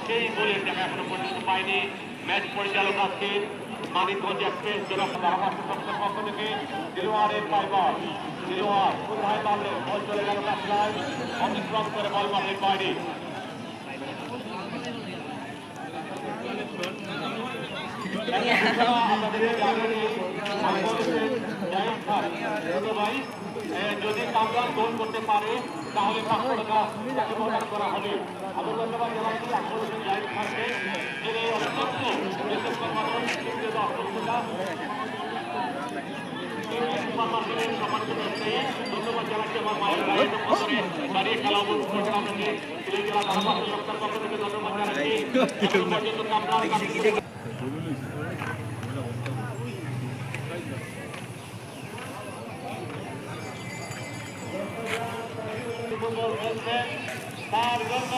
সেই গোলের দেখা এখনো পর্যন্ত পায়নি। ম্যাচ পরিচালক আজকে মানিকগঞ্জ এক্সপ্রেস জেলা পক্ষ থেকে দিলোয়ারের পাইবার দিলোয়ার কোথায় পারলেন বল চলে গেল কাছলায় অতিক্রম করে বল মাঠের বাইরে। যদি কামরান গোল করতে পারে তাহলে 500 টাকা প্রদান করা হবে। আমি ধন্যবাদ জানাচ্ছি জাহিদ খানকে এর এই অত্যন্ত ধন্যবাদ জানাচ্ছি আমার মায়ের দাঁড়িয়ে খেলা ধন্যবাদ জানাচ্ছি। তার জন্য